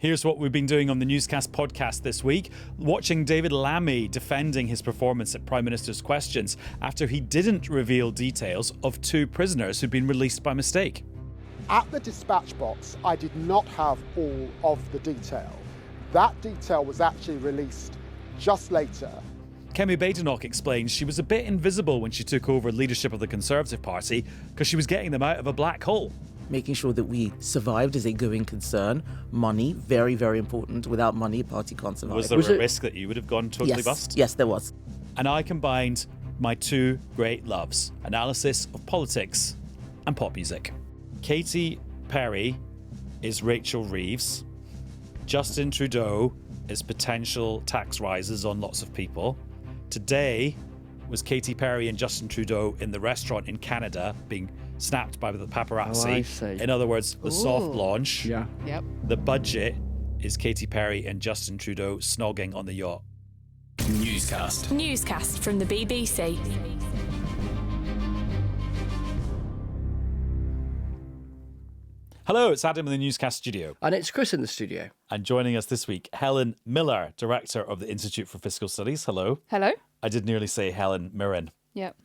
Here's what we've been doing on the Newscast podcast this week. Watching David Lammy defending his performance at Prime Minister's Questions after he didn't reveal details of 2 prisoners who'd been released by mistake. At the dispatch box, I did not have all of the detail. That detail was actually released just later. Kemi Badenoch explains she was a bit invisible when she took over leadership of the Conservative Party because she was getting them out of a black hole. Making sure that we survived is a going concern. Money, very, very important. Without money, a party can't survive. Was there a risk that you would have gone totally bust? Yes, there was. And I combined my 2 great loves, analysis of politics and pop music. Katy Perry is Rachel Reeves. Justin Trudeau is potential tax rises on lots of people. Today was Katy Perry and Justin Trudeau in the restaurant in Canada being snapped by the paparazzi. Oh, I see. In other words, the soft Ooh. launch. Yeah. Yep. The budget is Katy Perry and Justin Trudeau snogging on the yacht. Newscast from the BBC. Hello, it's Adam in the Newscast studio. And it's Chris in the studio. And joining us this week, Helen Miller, Director of the Institute for Fiscal Studies. Hello. Hello. I did nearly say Helen Mirren. Yep.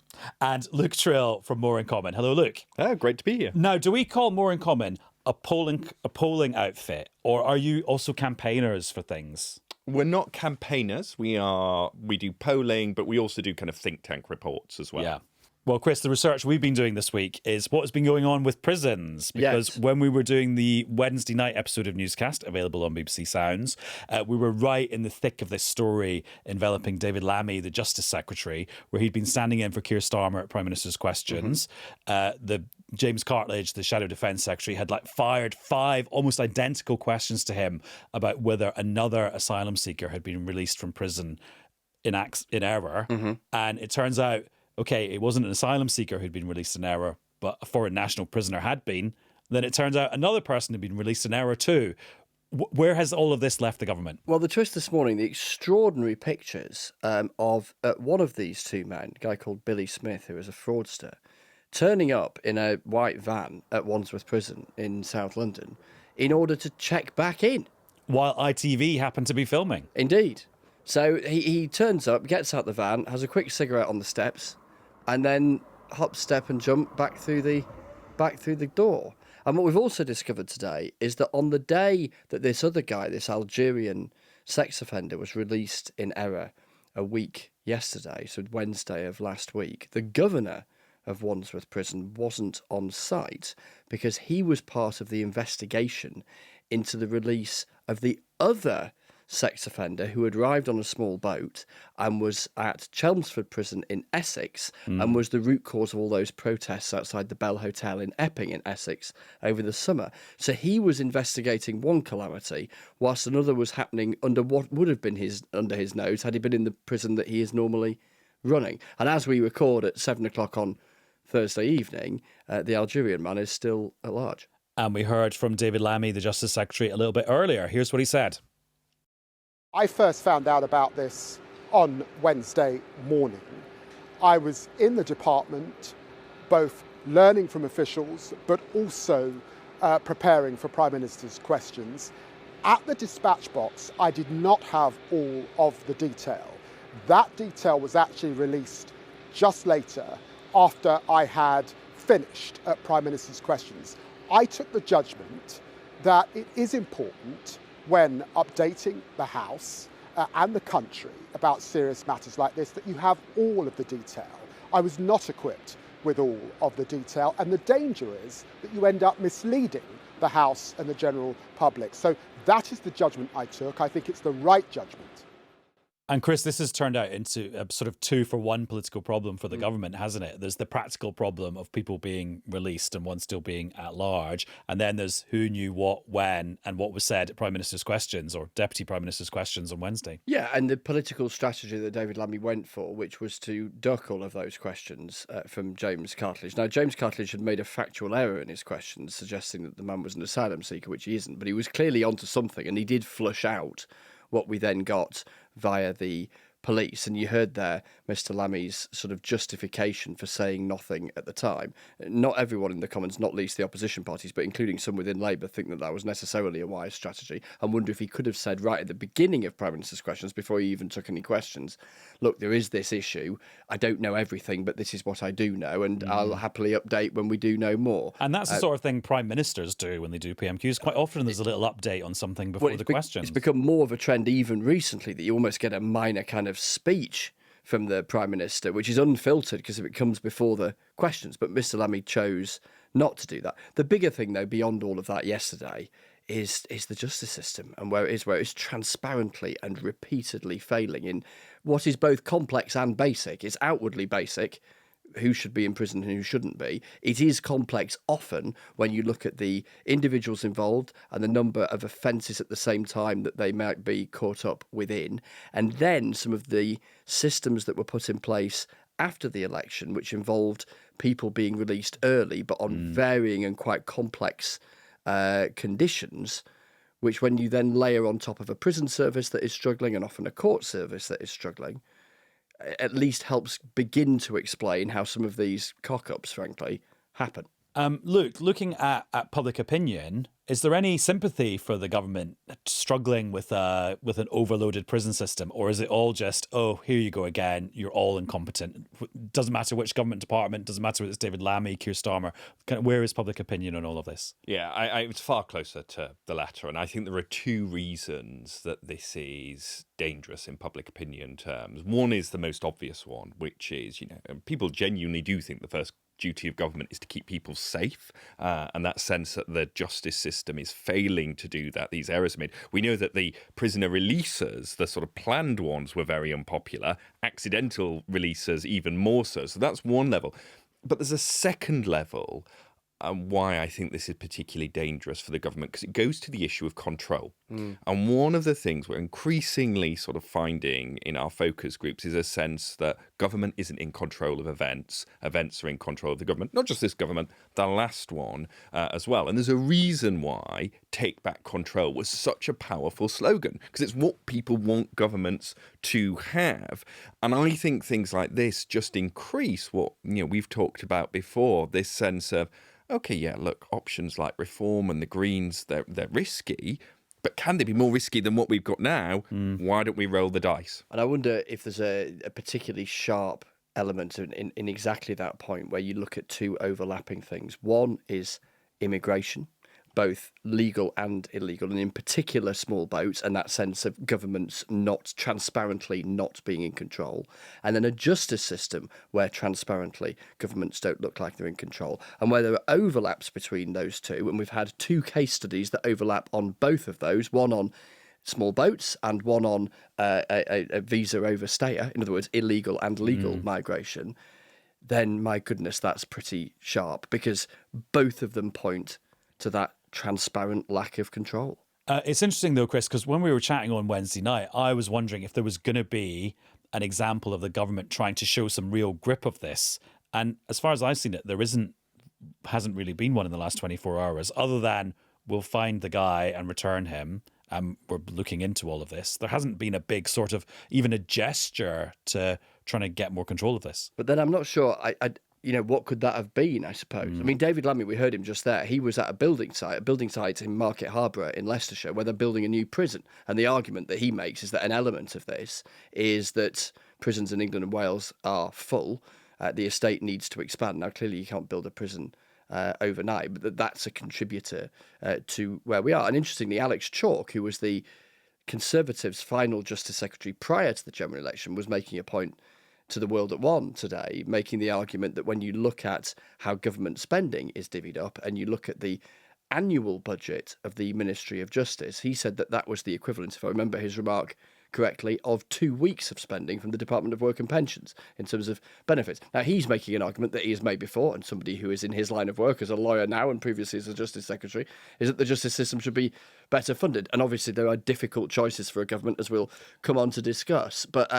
And Luke Tryl from More in Common. Hello, Luke. Oh, great to be here. Now, do we call More in Common a polling outfit, or are you also campaigners for things? We're not campaigners. We do polling, but we also do kind of think tank reports as well. Yeah. Well, Chris, the research we've been doing this week is what has been going on with prisons. Because when we were doing the Wednesday night episode of Newscast, available on BBC Sounds, we were right in the thick of this story enveloping David Lammy, the Justice Secretary, where he'd been standing in for Keir Starmer at Prime Minister's Questions. The James Cartledge, the Shadow Defence Secretary, had fired 5 almost identical questions to him about whether another asylum seeker had been released from prison in error. And it turns out, okay, it wasn't an asylum seeker who'd been released in error, but a foreign national prisoner had been. Then it turns out another person had been released in error too. Where has all of this left the government? Well, the twist this morning, the extraordinary pictures of one of these 2 men, a guy called Billy Smith, who is a fraudster, turning up in a white van at Wandsworth Prison in South London in order to check back in. While ITV happened to be filming. Indeed. So he turns up, gets out the van, has a quick cigarette on the steps, and then hop, step and jump back through the door. And what we've also discovered today is that on the day that this other guy, this Algerian sex offender, was released in error a week yesterday, so Wednesday of last week, the governor of Wandsworth Prison wasn't on site because he was part of the investigation into the release of the other sex offender who had arrived on a small boat and was at Chelmsford Prison in Essex and was the root cause of all those protests outside the Bell Hotel in Epping in Essex over the summer. So he was investigating one calamity whilst another was happening under what would have been under his nose had he been in the prison that he is normally running. And as we record at 7 o'clock on Thursday evening, the Algerian man is still at large. And we heard from David Lammy, the Justice Secretary, a little bit earlier. Here's what he said. I first found out about this on Wednesday morning. I was in the department, both learning from officials, but also preparing for Prime Minister's Questions. At the dispatch box, I did not have all of the detail. That detail was actually released just later, after I had finished at Prime Minister's Questions. I took the judgment that it is important when updating the House and the country about serious matters like this, that you have all of the detail. I was not equipped with all of the detail, and the danger is that you end up misleading the House and the general public. So that is the judgment I took. I think it's the right judgment. And Chris, this has turned out into a sort of 2-for-1 political problem for the government, hasn't it? There's the practical problem of people being released and one still being at large. And then there's who knew what, when, and what was said at Prime Minister's Questions or Deputy Prime Minister's Questions on Wednesday. Yeah, and the political strategy that David Lammy went for, which was to duck all of those questions from James Cartledge. Now, James Cartledge had made a factual error in his questions, suggesting that the man was an asylum seeker, which he isn't. But he was clearly onto something, and he did flush out what we then got via the police. And you heard there Mr Lammy's sort of justification for saying nothing at the time. Not everyone in the Commons, not least the opposition parties, but including some within Labour, think that was necessarily a wise strategy, and wonder if he could have said right at the beginning of Prime Minister's questions, before he even took any questions, look, there is this issue. I don't know everything, but this is what I do know, and I'll happily update when we do know more. And that's the sort of thing Prime Ministers do when they do PMQs. Quite often there's a little update on something before the questions. It's become more of a trend even recently that you almost get a minor kind of speech from the Prime Minister, which is unfiltered because it comes before the questions. But Mr Lammy chose not to do that. The bigger thing, though, beyond all of that yesterday is the justice system and where it is transparently and repeatedly failing in what is both complex and basic. It's outwardly basic, who should be in prison and who shouldn't be. It is complex often when you look at the individuals involved and the number of offences at the same time that they might be caught up within. And then some of the systems that were put in place after the election, which involved people being released early but on varying and quite complex conditions, which when you then layer on top of a prison service that is struggling and often a court service that is struggling, at least helps begin to explain how some of these cock-ups, frankly, happen. Luke, looking at public opinion, is there any sympathy for the government struggling with an overloaded prison system? Or is it all just, oh, here you go again, you're all incompetent? Doesn't matter which government department, doesn't matter whether it's David Lammy, Keir Starmer. Where is public opinion on all of this? Yeah, it's far closer to the latter. And I think there are two reasons that this is dangerous in public opinion terms. One is the most obvious one, which is, people genuinely do think the first duty of government is to keep people safe, and that sense that the justice system is failing to do that. These errors are made. We know that the prisoner releases, the sort of planned ones, were very unpopular. Accidental releases even more so. So that's one level. But there's a second level, why I think this is particularly dangerous for the government, because it goes to the issue of control. And one of the things we're increasingly sort of finding in our focus groups is a sense that government isn't in control of events. Events are in control of the government. Not just this government, the last one as well. And there's a reason why Take Back Control was such a powerful slogan, because it's what people want governments to have. And I think things like this just increase what we've talked about before, this sense of, okay, yeah, look, options like reform and the Greens, they're risky, but can they be more risky than what we've got now? Why don't we roll the dice? And I wonder if there's a particularly sharp element in exactly that point where you look at two overlapping things. One is immigration, both legal and illegal, and in particular small boats, and that sense of governments not transparently not being in control. And then a justice system where transparently governments don't look like they're in control, and where there are overlaps between those two. And we've had two case studies that overlap on both of those, one on small boats and one on a visa overstayer, in other words, illegal and legal migration. Then, my goodness, that's pretty sharp, because both of them point to that transparent lack of control. It's interesting, though, Chris, because when we were chatting on Wednesday night, I was wondering if there was going to be an example of the government trying to show some real grip of this. And as far as I've seen it, there hasn't really been one in the last 24 hours, other than we'll find the guy and return him. We're looking into all of this. There hasn't been a big sort of, even a gesture to trying to get more control of this. But then I'm not sure, what could that have been, I suppose? I mean, David Lammy, we heard him just there. He was at a building site in Market Harborough in Leicestershire, where they're building a new prison. And the argument that he makes is that an element of this is that prisons in England and Wales are full. The estate needs to expand. Now, clearly, you can't build a prison overnight, but that's a contributor to where we are. And interestingly, Alex Chalk, who was the Conservatives' final Justice Secretary prior to the general election, was making a point to the World at One today, making the argument that when you look at how government spending is divvied up and you look at the annual budget of the Ministry of Justice, he said that was the equivalent, if I remember his remark correctly, of 2 weeks of spending from the Department of Work and Pensions in terms of benefits. Now, he's making an argument that he has made before, and somebody who is in his line of work as a lawyer now and previously as a Justice Secretary, is that the justice system should be better funded. And obviously there are difficult choices for a government, as we'll come on to discuss. But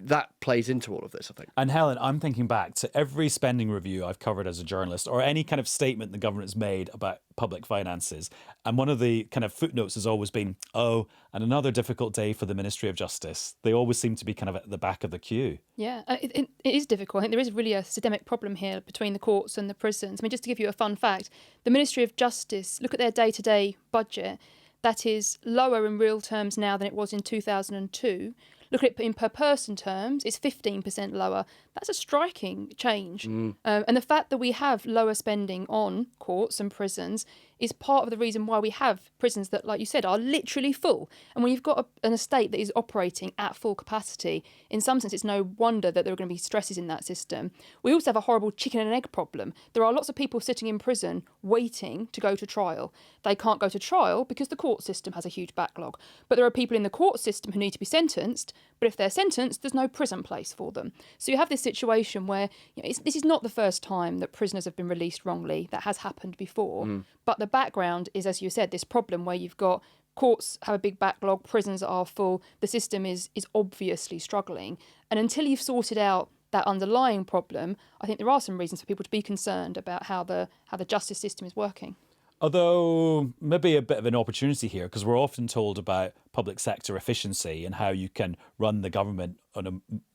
that plays into all of this, I think. And Helen, I'm thinking back to every spending review I've covered as a journalist, or any kind of statement the government's made about public finances. And one of the kind of footnotes has always been, and another difficult day for the Ministry of Justice. They always seem to be kind of at the back of the queue. Yeah, it is difficult. I think there is really a systemic problem here between the courts and the prisons. I mean, just to give you a fun fact, the Ministry of Justice, look at their day-to-day budget, that is lower in real terms now than it was in 2002. Look at it in per person terms, it's 15% lower. That's a striking change. And the fact that we have lower spending on courts and prisons is part of the reason why we have prisons that, like you said, are literally full. And when you've got an estate that is operating at full capacity, in some sense, it's no wonder that there are going to be stresses in that system. We also have a horrible chicken and egg problem. There are lots of people sitting in prison waiting to go to trial. They can't go to trial because the court system has a huge backlog. But there are people in the court system who need to be sentenced, but if they're sentenced, there's no prison place for them. So you have this situation where this is not the first time that prisoners have been released wrongly. That has happened before. But the background is, as you said, this problem where you've got courts have a big backlog, prisons are full, the system is obviously struggling. And until you've sorted out that underlying problem, I think there are some reasons for people to be concerned about how the justice system is working. Although maybe a bit of an opportunity here, because we're often told about public sector efficiency and how you can run the government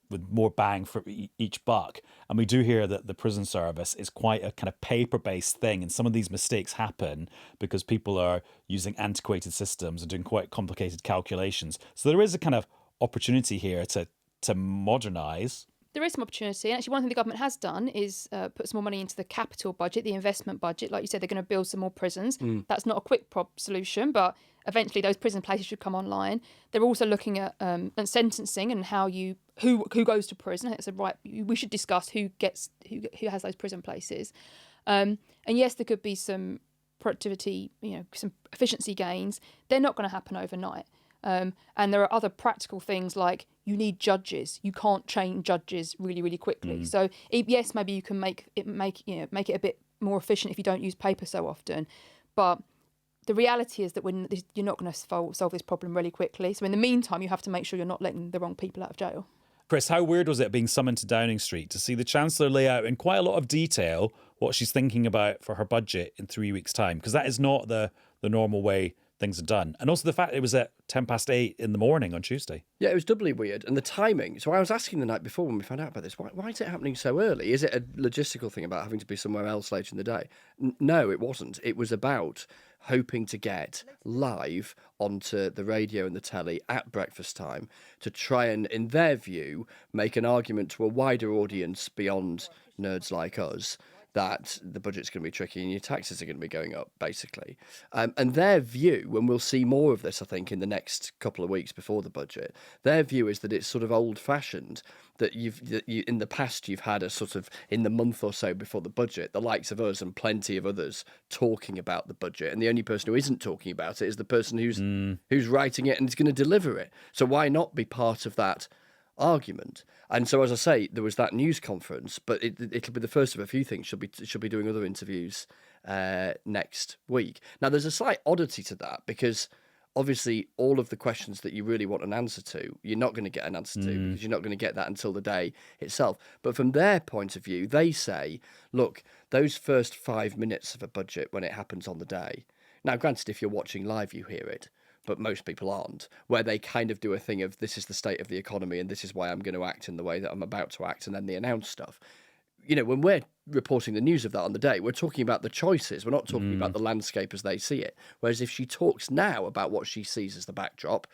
with more bang for each buck. And we do hear that the prison service is quite a kind of paper-based thing. And some of these mistakes happen because people are using antiquated systems and doing quite complicated calculations. So there is a kind of opportunity here to modernise. There is some opportunity. And actually, one thing the government has done is put some more money into the capital budget, the investment budget. Like you said, they're going to build some more prisons. That's not a quick solution, but eventually those prison places should come online. They're also looking at sentencing and how who goes to prison. I think it's right. We should discuss who has those prison places. And yes, there could be some productivity, some efficiency gains. They're not going to happen overnight. And there are other practical things like you need judges. You can't train judges really, really quickly. So yes, maybe you can make it a bit more efficient if you don't use paper so often. But the reality is that you're not going to solve this problem really quickly. So in the meantime, you have to make sure you're not letting the wrong people out of jail. Chris, how weird was it being summoned to Downing Street to see the Chancellor lay out in quite a lot of detail what she's thinking about for her budget in 3 weeks' time? Because that is not the normal way things are done. And also the fact it was at 8:10 in the morning on Tuesday. Yeah, it was doubly weird. And the timing. So I was asking the night before when we found out about this, why is it happening so early? Is it a logistical thing about having to be somewhere else later in the day? No, it wasn't. It was about hoping to get live onto the radio and the telly at breakfast time to try and, in their view, make an argument to a wider audience beyond nerds like us that the budget's going to be tricky and your taxes are going to be going up, basically. And their view, and we'll see more of this, I think, in the next couple of weeks before the budget, their view is that it's sort of old-fashioned, that you in the past you've had a sort of, in the month or so before the budget, the likes of us and plenty of others talking about the budget, and the only person who isn't talking about it is the person who's writing it and is going to deliver it. So why not be part of that argument? And so, as I say, there was that news conference, but it'll be the first of a few things. She'll be doing other interviews next week. Now, there's a slight oddity to that because obviously all of the questions that you really want an answer to, you're not going to get an answer to because you're not going to get that until the day itself. But from their point of view, they say, look, those first 5 minutes of a budget when it happens on the day. Now, granted, if you're watching live, you hear it, but most people aren't, where they kind of do a thing of this is the state of the economy and this is why I'm going to act in the way that I'm about to act, and then they announce stuff. When we're reporting the news of that on the day, we're talking about the choices. We're not talking about the landscape as they see it. Whereas if she talks now about what she sees as the backdrop,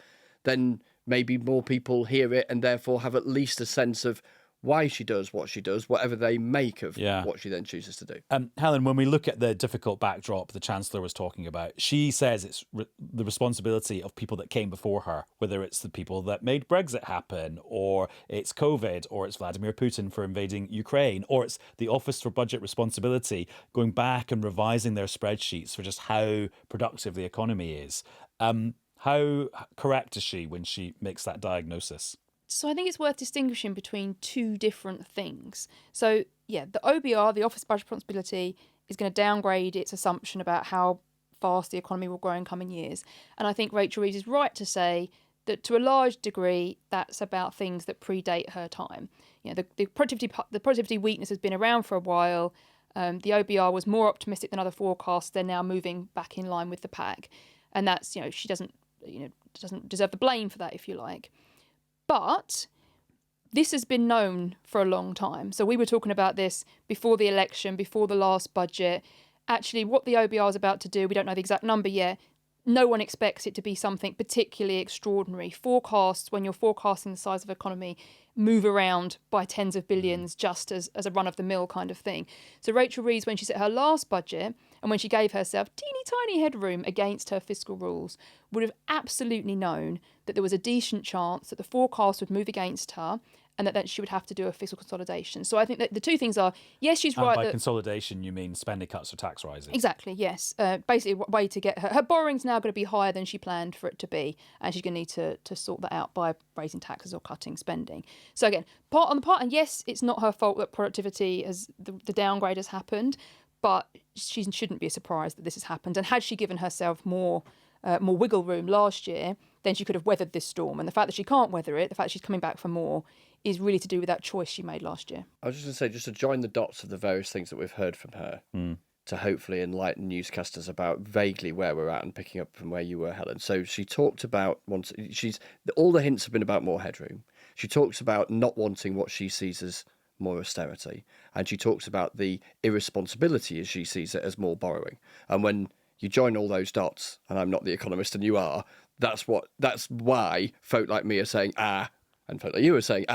then maybe more people hear it and therefore have at least a sense of why she does what she does, whatever they make of what she then chooses to do. Helen, when we look at the difficult backdrop the Chancellor was talking about, she says it's the responsibility of people that came before her, whether it's the people that made Brexit happen, or it's COVID, or it's Vladimir Putin for invading Ukraine, or it's the Office for Budget Responsibility going back and revising their spreadsheets for just how productive the economy is. How correct is she when she makes that diagnosis? So I think it's worth distinguishing between two different things. So, yeah, the OBR, the Office Budget Responsibility, is going to downgrade its assumption about how fast the economy will grow in coming years. And I think Rachel Reeves is right to say that to a large degree, that's about things that predate her time. The productivity weakness has been around for a while. The OBR was more optimistic than other forecasts. They're now moving back in line with the pack, and that's she doesn't deserve the blame for that, if you like. But this has been known for a long time. So we were talking about this before the election, before the last budget. Actually, what the OBR is about to do, we don't know the exact number yet. No one expects it to be something particularly extraordinary. Forecasts, when you're forecasting the size of the economy, move around by tens of billions just as a run-of-the-mill kind of thing. So Rachel Reeves, when she set her last budget and when she gave herself teeny tiny headroom against her fiscal rules, would have absolutely known that there was a decent chance that the forecast would move against her and that she would have to do a fiscal consolidation. So I think that the two things are, yes, she's right. By consolidation, you mean spending cuts or tax rises? Exactly, yes. Basically, a way to get her borrowing's now going to be higher than she planned for it to be, and she's going to need to sort that out by raising taxes or cutting spending. So again, and yes, it's not her fault that productivity the downgrade has happened, but she shouldn't be surprised that this has happened. And had she given herself more wiggle room last year, then she could have weathered this storm. And the fact that she can't weather it, the fact that she's coming back for more, is really to do with that choice she made last year. I was just going to say, just to join the dots of the various things that we've heard from her, to hopefully enlighten newscasters about vaguely where we're at and picking up from where you were, Helen. So she talked about all the hints have been about more headroom. She talks about not wanting what she sees as more austerity, and she talks about the irresponsibility as she sees it as more borrowing. And when you join all those dots, and I'm not the economist and you are, that's why folk like me are saying and folk like you are saying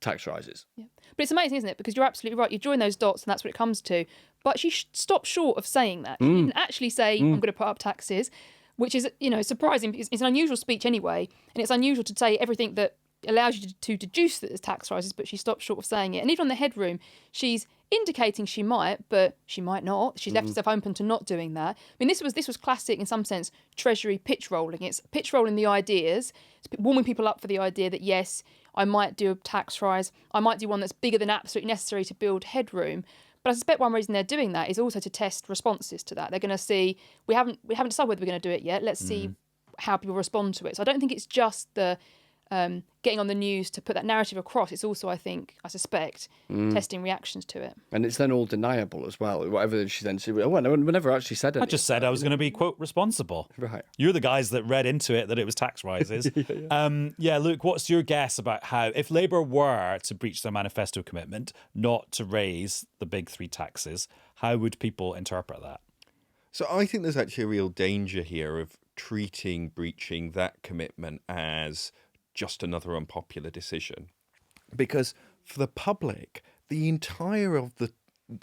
tax rises. Yeah. But it's amazing, isn't it? Because you're absolutely right. You join those dots and that's what it comes to. But she stopped short of saying that. She didn't actually say, I'm going to put up taxes, which is, surprising because it's an unusual speech anyway. And it's unusual to say everything that allows you to deduce that there's tax rises, but she stopped short of saying it. And even on the headroom, she's indicating she might, but she might not. She's left herself open to not doing that. I mean, this was classic in some sense Treasury pitch rolling. It's pitch rolling the ideas, it's warming people up for the idea that yes, I might do a tax rise, I might do one that's bigger than absolutely necessary to build headroom. But I suspect one reason they're doing that is also to test responses to that. They're going to see we haven't decided whether we're going to do it yet. Let's see how people respond to it. So I don't think it's just the getting on the news to put that narrative across. It's also, I suspect, testing reactions to it. And it's then all deniable as well. Whatever she then said, well, no one never actually said anything. I just said I was going to be, quote, responsible. Right. You're the guys that read into it that it was tax rises. Luke, what's your guess about how, if Labour were to breach their manifesto commitment not to raise the big three taxes, how would people interpret that? So I think there's actually a real danger here of treating breaching that commitment as just another unpopular decision. Because for the public, the entire of the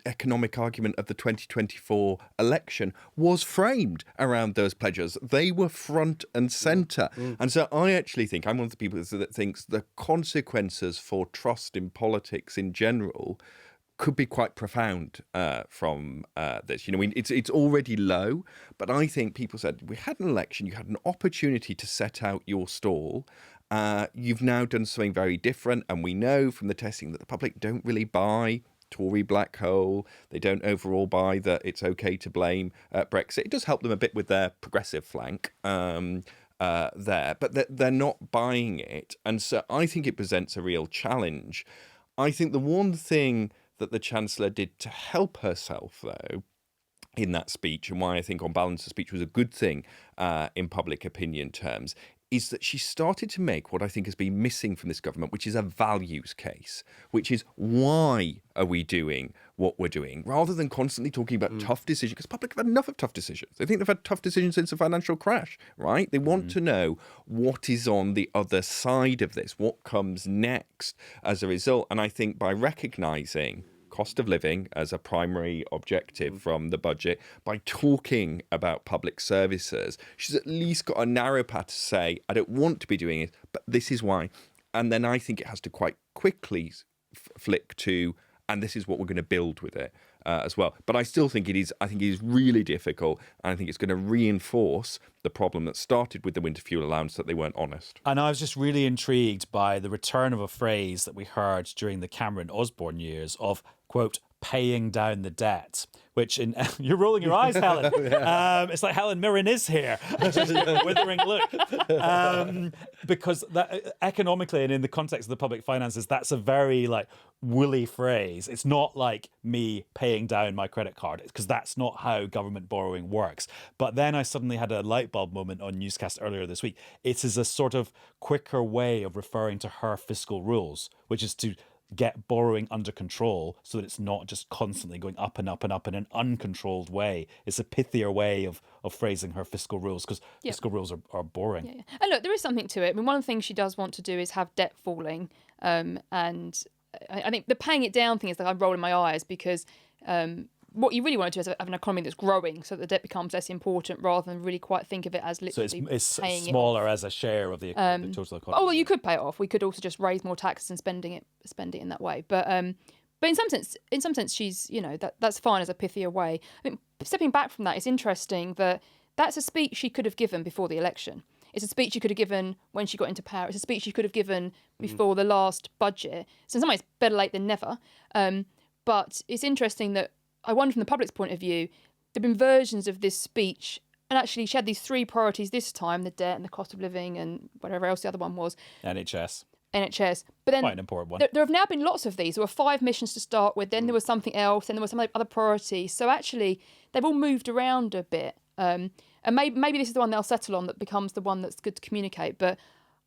economic argument of the 2024 election was framed around those pledges. They were front and centre. And so I actually think, I'm one of the people that thinks the consequences for trust in politics in general could be quite profound from this. It's already low, but I think people said, we had an election, you had an opportunity to set out your stall. You've now done something very different, and we know from the testing that the public don't really buy Tory black hole. They don't overall buy that it's okay to blame Brexit. It does help them a bit with their progressive flank there, but they're not buying it. And so I think it presents a real challenge. I think the one thing that the Chancellor did to help herself, though, in that speech, and why I think on balance the speech was a good thing in public opinion terms, is that she started to make what I think has been missing from this government, which is a values case, which is why are we doing what we're doing, rather than constantly talking about tough decisions, because public have had enough of tough decisions. They think they've had tough decisions since the financial crash, right? They want to know what is on the other side of this, what comes next as a result. And I think by recognising cost of living as a primary objective from the budget, by talking about public services, she's at least got a narrow path to say, I don't want to be doing it, but this is why. And then I think it has to quite quickly flick to, and this is what we're going to build with it as well. But I still think it is really difficult, and I think it's going to reinforce the problem that started with the winter fuel allowance, that they weren't honest. And I was just really intrigued by the return of a phrase that we heard during the Cameron Osborne years of, quote, paying down the debt, which you're rolling your eyes, Helen. It's like Helen Mirren is here, just withering look. Because that, economically and in the context of the public finances, that's a very like woolly phrase. It's not like me paying down my credit card, because that's not how government borrowing works. But then I suddenly had a light bulb moment on Newscast earlier this week. It is a sort of quicker way of referring to her fiscal rules, which is to get borrowing under control so that it's not just constantly going up and up and up in an uncontrolled way. It's a pithier way of phrasing her fiscal rules, because fiscal rules are boring. Yeah. And look, there is something to it. I mean, one of the things she does want to do is have debt falling. And I think the paying it down thing is like I'm rolling my eyes, because what you really want to do is have an economy that's growing so that the debt becomes less important, rather than really quite think of it as literally so it's paying smaller it as a share of the total economy. Oh, well, you could pay it off. We could also just raise more taxes and spend it in that way. But in some sense, she's, you know, that's fine as a pithier way. I mean, stepping back from that, it's interesting that that's a speech she could have given before the election. It's a speech she could have given when she got into power. It's a speech she could have given before the last budget. So in some ways, better late than never. But it's interesting that I wonder, from the public's point of view, there have been versions of this speech, and actually she had these three priorities this time: the debt and the cost of living and whatever else the other one was. NHS. But then Quite an important one. There have now been lots of these. There were 5 missions to start with, then there was something else, then there was some other priorities. So actually, they've all moved around a bit. And maybe this is the one they'll settle on that becomes the one that's good to communicate. But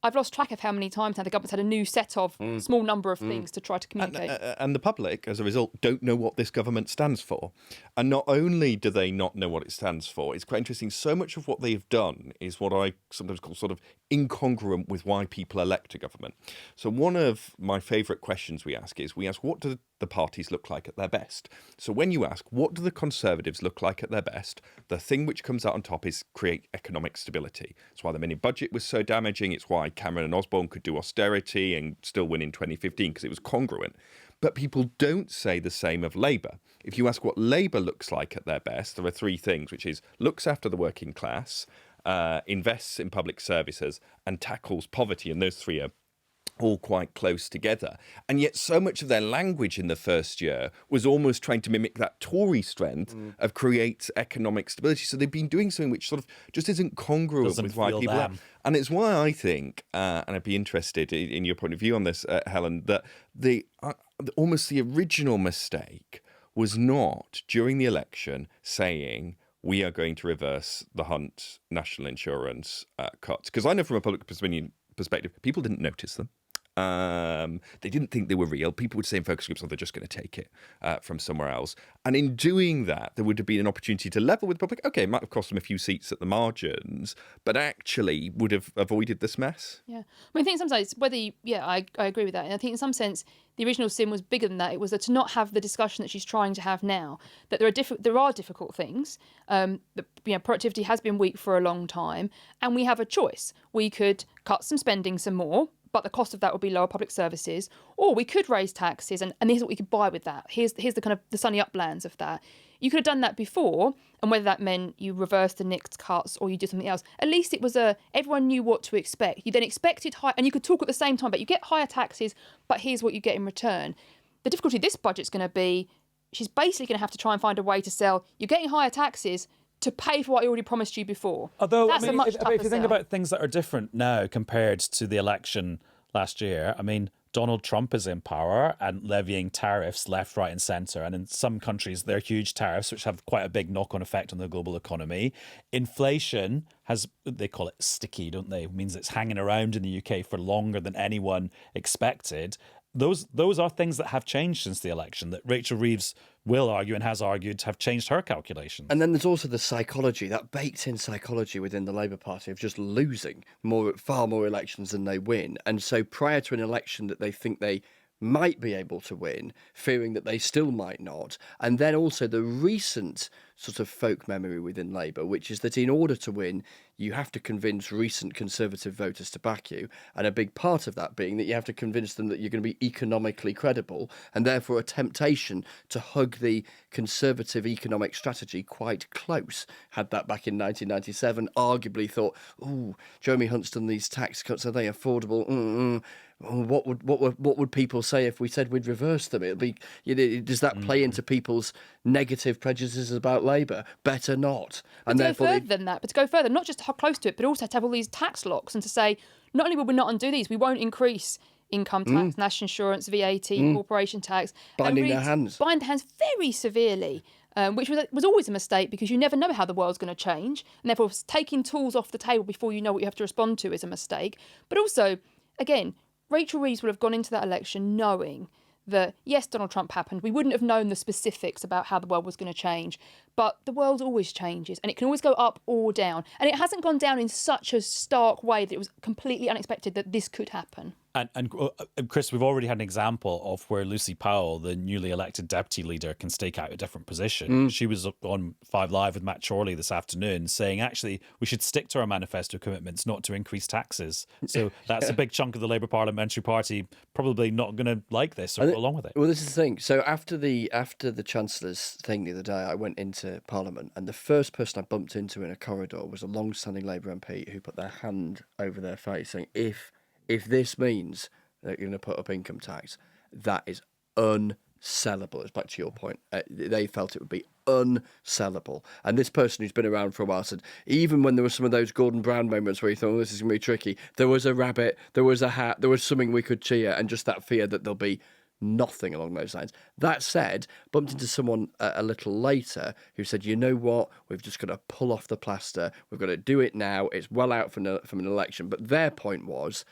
I've lost track of how many times now the government's had a new set of small number of things to try to communicate. And the public, as a result, don't know what this government stands for. And not only do they not know what it stands for, it's quite interesting, so much of what they've done is what I sometimes call sort of incongruent with why people elect a government. So one of my favourite questions we ask, what do the parties look like at their best? So when you ask, what do the Conservatives look like at their best? The thing which comes out on top is create economic stability. It's why the mini budget was so damaging. It's why Cameron and Osborne could do austerity and still win in 2015, because it was congruent. But people don't say the same of Labour. If you ask what Labour looks like at their best, there are 3 things, which is looks after the working class, invests in public services, and tackles poverty. And those 3 are all quite close together. And yet so much of their language in the first year was almost trying to mimic that Tory strength of create economic stability. So they've been doing something which sort of just isn't congruent with why people are. And it's why I think, and I'd be interested in your point of view on this, Helen, that almost the original mistake was not, during the election, saying we are going to reverse the Hunt national insurance cuts. Because I know from a public perspective, people didn't notice them. They didn't think they were real. People would say in focus groups, oh, they're just going to take it from somewhere else. And in doing that, there would have been an opportunity to level with the public. Okay, it might have cost them a few seats at the margins, but actually would have avoided this mess. Yeah. I think sometimes, I agree with that. And I think in some sense, the original sin was bigger than that. It was to not have the discussion that she's trying to have now, that there are difficult things. Productivity has been weak for a long time, and we have a choice. We could cut some spending some more, but the cost of that would be lower public services, or we could raise taxes, and here's what we could buy with that. Here's the kind of the sunny uplands of that. You could have done that before, and whether that meant you reversed the next cuts or you did something else, at least it was everyone knew what to expect. You then expected high, and you could talk at the same time, but you get higher taxes, but here's what you get in return. The difficulty this budget's going to be, she's basically going to have to try and find a way to sell, you're getting higher taxes to pay for what I already promised you before. Although, that's if you think about things that are different now compared to the election last year, I mean, Donald Trump is in power and levying tariffs left, right and centre. And in some countries, they're huge tariffs, which have quite a big knock-on effect on the global economy. Inflation they call it sticky, don't they? It means it's hanging around in the UK for longer than anyone expected. Those are things that have changed since the election, that Rachel Reeves will argue and has argued have changed her calculations. And then there's also the psychology, that baked-in psychology within the Labour Party of just losing far more elections than they win. And so prior to an election that they think they might be able to win, fearing that they still might not. And then also the recent sort of folk memory within Labour, which is that in order to win, you have to convince recent Conservative voters to back you, and a big part of that being that you have to convince them that you're going to be economically credible, and therefore a temptation to hug the Conservative economic strategy quite close. Had that back in 1997, arguably thought, "Ooh, Jeremy Hunt's done these tax cuts, are they affordable? What would people say if we said we'd reverse them? It'll be, does that play into people's negative prejudices about Labour? Better not." And to go further than that, but to go further, not just how close to it, but also to have all these tax locks and to say, not only will we not undo these, we won't increase income tax, national insurance, VAT, corporation tax. Binding their hands. Bind their hands very severely. Which was always a mistake because you never know how the world's going to change. And therefore, taking tools off the table before you know what you have to respond to is a mistake. But also, again, Rachel Reeves would have gone into that election knowing that, yes, Donald Trump happened. We wouldn't have known the specifics about how the world was going to change. But the world always changes and it can always go up or down. And it hasn't gone down in such a stark way that it was completely unexpected that this could happen. And Chris, we've already had an example of where Lucy Powell, the newly elected deputy leader, can stake out a different position. She was on 5 Live with Matt Chorley this afternoon saying, actually, we should stick to our manifesto commitments, not to increase taxes. So that's a big chunk of the Labour Parliamentary Party probably not going to like this or go along with it. Well, this is the thing. So after the Chancellor's thing the other day, I went into Parliament and the first person I bumped into in a corridor was a long-standing Labour MP who put their hand over their face saying, if this means that you're going to put up income tax, that is unsellable. It's back to your point. They felt it would be unsellable. And this person who's been around for a while said, even when there were some of those Gordon Brown moments where you thought, this is going to be tricky, there was a rabbit, there was a hat, there was something we could cheer, and just that fear that there'll be nothing along those lines. That said, bumped into someone a little later who said, you know what, we've just got to pull off the plaster, we've got to do it now, it's well out from an election. But their point was,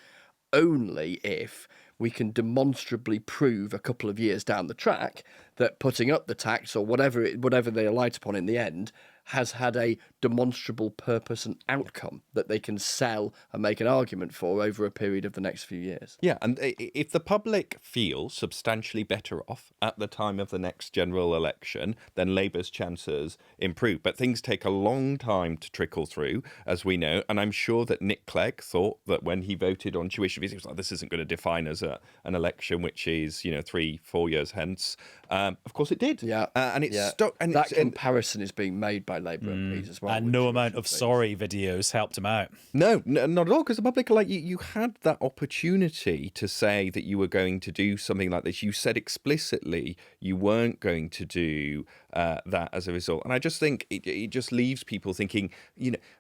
only if we can demonstrably prove a couple of years down the track that putting up the tax or whatever they alight upon in the end has had a demonstrable purpose and outcome that they can sell and make an argument for over a period of the next few years. Yeah, and if the public feel substantially better off at the time of the next general election, then Labour's chances improve. But things take a long time to trickle through, as we know, and I'm sure that Nick Clegg thought that when he voted on tuition fees, he was like, this isn't going to define as an election which is, 3-4 years hence. Of course it did. Yeah. And it's stuck. And that comparison is being made by Labour MPs as well. And no amount of sorry videos helped him out. No, not at all, because the public are like, you had that opportunity to say that you were going to do something like this. You said explicitly you weren't going to do that as a result. And I just think it just leaves people thinking,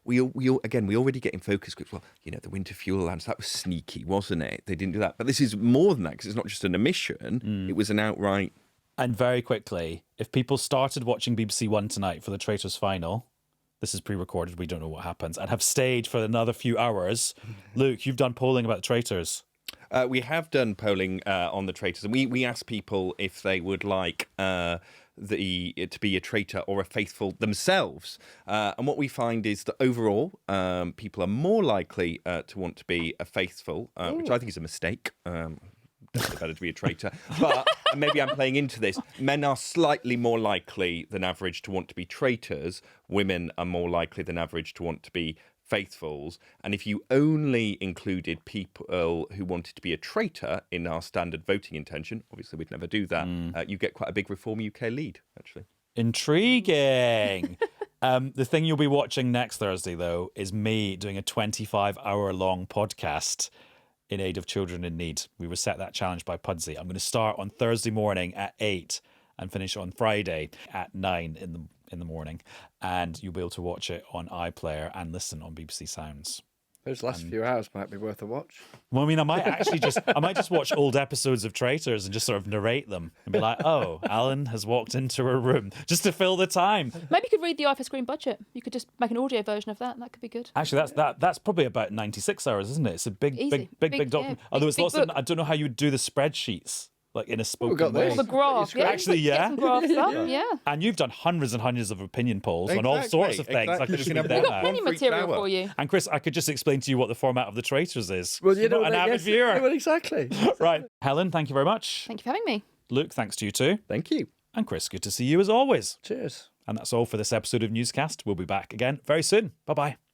we already get in focus groups. Well, the winter fuel allowance, that was sneaky, wasn't it? They didn't do that. But this is more than that, because it's not just an omission. It was an outright. And very quickly, if people started watching BBC One tonight for the Traitors final, this is pre-recorded, we don't know what happens, and have stayed for another few hours, Luke, you've done polling about the Traitors. We have done polling on the Traitors, and we asked people if they would like to be a traitor or a faithful themselves. And what we find is that overall, people are more likely to want to be a faithful, which I think is a mistake. Definitely better to be a traitor. But maybe I'm playing into this. Men are slightly more likely than average to want to be traitors. Women are more likely than average to want to be faithfuls. And if you only included people who wanted to be a traitor in our standard voting intention, obviously we'd never do that, you get quite a big Reform UK lead, actually. Intriguing. The thing you'll be watching next Thursday, though, is me doing a 25-hour-long podcast in aid of children in need. We were set that challenge by Pudsey. I'm going to start on Thursday morning at 8 and finish on Friday at 9 in the morning. And you'll be able to watch it on iPlayer and listen on BBC Sounds. Those last few hours might be worth a watch. Well, I mean, I might just watch old episodes of Traitors and just sort of narrate them and be like, oh, Alan has walked into a room, just to fill the time. Maybe you could read the IFA Screen budget. You could just make an audio version of that. That could be good. Actually, that's probably about 96 hours, isn't it? It's a big document. Yeah, Although big I don't know how you would do the spreadsheets. Like in a spoken got way. this. The graph, yeah. Actually, Get yeah. some graphs up, yeah. And you've done hundreds and hundreds of opinion polls on all sorts of things. I could just You can read have them We've out. got plenty of material for you. And Chris, I could just explain to you what the format of the Traitors is. Well, You're not an avid viewer. Well, exactly. Right. Helen, thank you very much. Thank you for having me. Luke, thanks to you too. Thank you. And Chris, good to see you as always. Cheers. And that's all for this episode of Newscast. We'll be back again very soon. Bye-bye.